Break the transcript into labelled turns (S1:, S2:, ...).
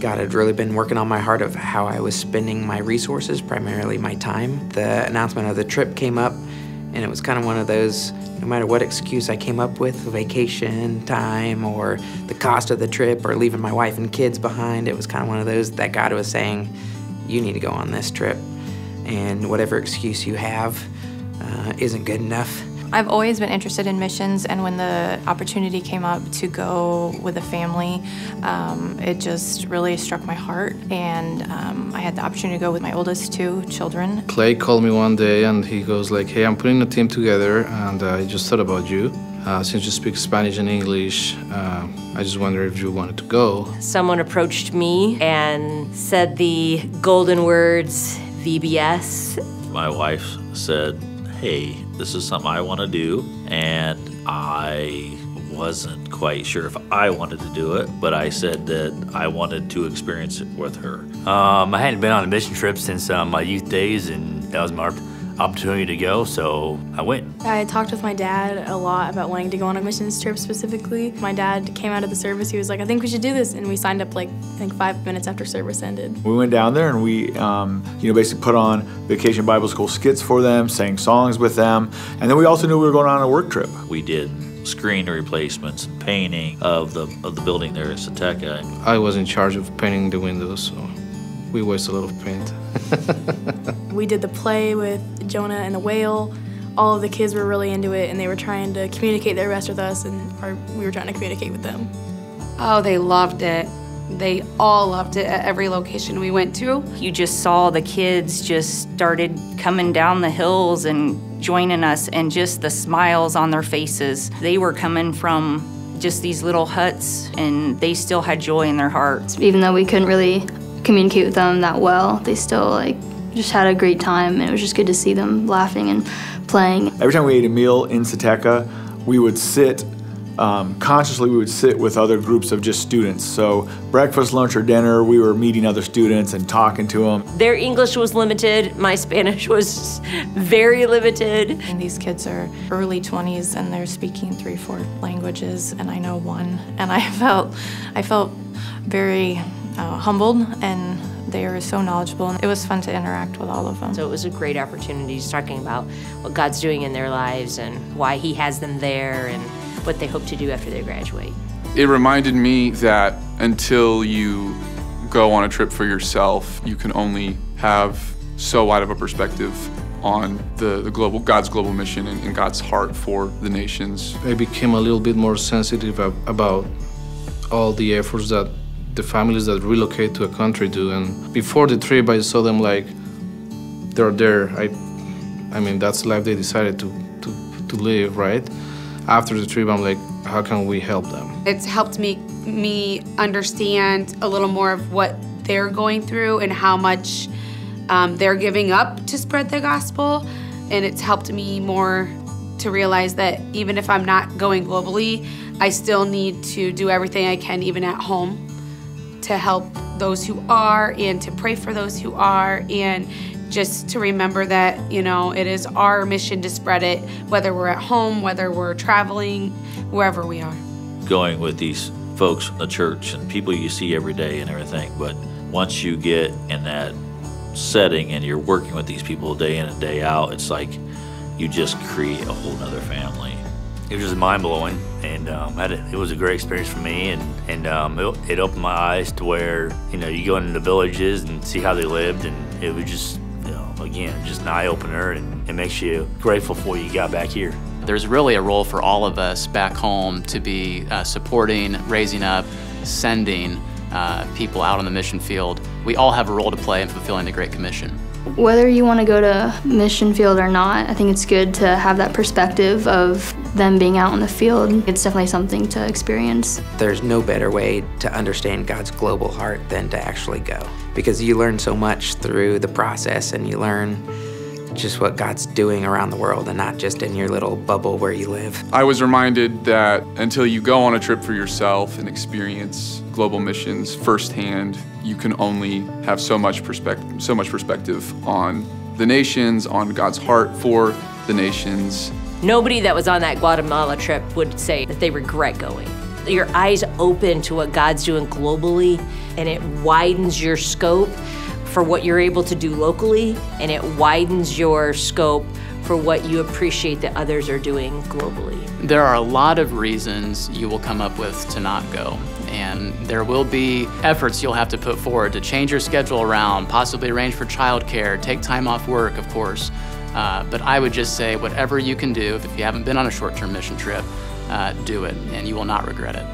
S1: God had really been working on my heart of how I was spending my resources, primarily my time. The announcement of the trip came up, and it was kind of one of those, no matter what excuse I came up with, vacation time or the cost of the trip or leaving my wife and kids behind, it was kind of one of those that God was saying, you need to go on this trip, and whatever excuse you have isn't good enough.
S2: I've always been interested in missions, and when the opportunity came up to go with a family, it just really struck my heart, and I had the opportunity to go with my oldest 2 children.
S3: Clay called me one day and he goes like, hey, I'm putting a team together and I just thought about you. Since you speak Spanish and English, I just wonder if you wanted to go.
S4: Someone approached me and said the golden words, VBS.
S5: My wife said, hey, this is something I want to do, and I wasn't quite sure if I wanted to do it, but I said that I wanted to experience it with her.
S6: I hadn't been on a mission trip since my youth days, and that was my opportunity to go, so I went.
S7: I talked with my dad a lot about wanting to go on a missions trip specifically. My dad came out of the service, he was like, I think we should do this, and we signed up like, I think 5 minutes after service ended.
S8: We went down there and we basically put on Vacation Bible School skits for them, sang songs with them, and then we also knew we were going on a work trip.
S5: We did screen replacements and painting of the building there in Sateca.
S3: I was in charge of painting the windows, so we wasted a lot of paint.
S7: We did the play with Jonah and the whale. All of the kids were really into it, and they were trying to communicate their rest with us, and we were trying to communicate with them.
S9: Oh, they loved it. They all loved it at every location we went to.
S4: You just saw the kids just started coming down the hills and joining us, and just the smiles on their faces. They were coming from just these little huts, and they still had joy in their hearts.
S10: Even though we couldn't really communicate with them that well, they still just had a great time, and it was just good to see them laughing and playing.
S8: Every time we ate a meal in Sateca, we would sit, consciously we would sit with other groups of just students. So breakfast, lunch, or dinner, we were meeting other students and talking to them.
S4: Their English was limited, my Spanish was very limited.
S2: And these kids are early 20s and they're speaking 3-4 languages, and I know 1. And I felt very humbled, and they were so knowledgeable, and it was fun to interact with all of them.
S4: So it was a great opportunity, just talking about what God's doing in their lives and why He has them there and what they hope to do after they graduate.
S11: It reminded me that until you go on a trip for yourself, you can only have so wide of a perspective on God's global mission and God's heart for the nations.
S3: I became a little bit more sensitive about all the efforts that the families that relocate to a country do. And before the trip, I saw them like they're there. I mean, that's the life they decided to live, right? After the trip, I'm like, how can we help them?
S9: It's helped me understand a little more of what they're going through and how much they're giving up to spread the gospel. And it's helped me more to realize that even if I'm not going globally, I still need to do everything I can, even at home, to help those who are and to pray for those who are, and just to remember that, it is our mission to spread it, whether we're at home, whether we're traveling, wherever we are.
S5: Going with these folks from the church and people you see every day and everything, but once you get in that setting and you're working with these people day in and day out, it's like you just create a whole nother family.
S6: It was just mind-blowing, and it was a great experience for me, and it opened my eyes to where, you go into the villages and see how they lived, and it was just, again, just an eye-opener, and it makes you grateful for what you got back here.
S12: There's really a role for all of us back home to be supporting, raising up, sending people out on the mission field. We all have a role to play in fulfilling the Great Commission.
S10: Whether you want to go to mission field or not, I think it's good to have that perspective of them being out in the field. It's definitely something to experience.
S1: There's no better way to understand God's global heart than to actually go, because you learn so much through the process, and you learn just what God's doing around the world and not just in your little bubble where you live.
S11: I was reminded that until you go on a trip for yourself and experience global missions firsthand, you can only have so much perspective on the nations, on God's heart for the nations.
S4: Nobody that was on that Guatemala trip would say that they regret going.
S13: Your eyes open to what God's doing globally, and it widens your scope for what you're able to do locally, and it widens your scope for what you appreciate that others are doing globally.
S12: There are a lot of reasons you will come up with to not go, and there will be efforts you'll have to put forward to change your schedule around, possibly arrange for childcare, take time off work, of course. But I would just say whatever you can do, if you haven't been on a short-term mission trip, do it, and you will not regret it.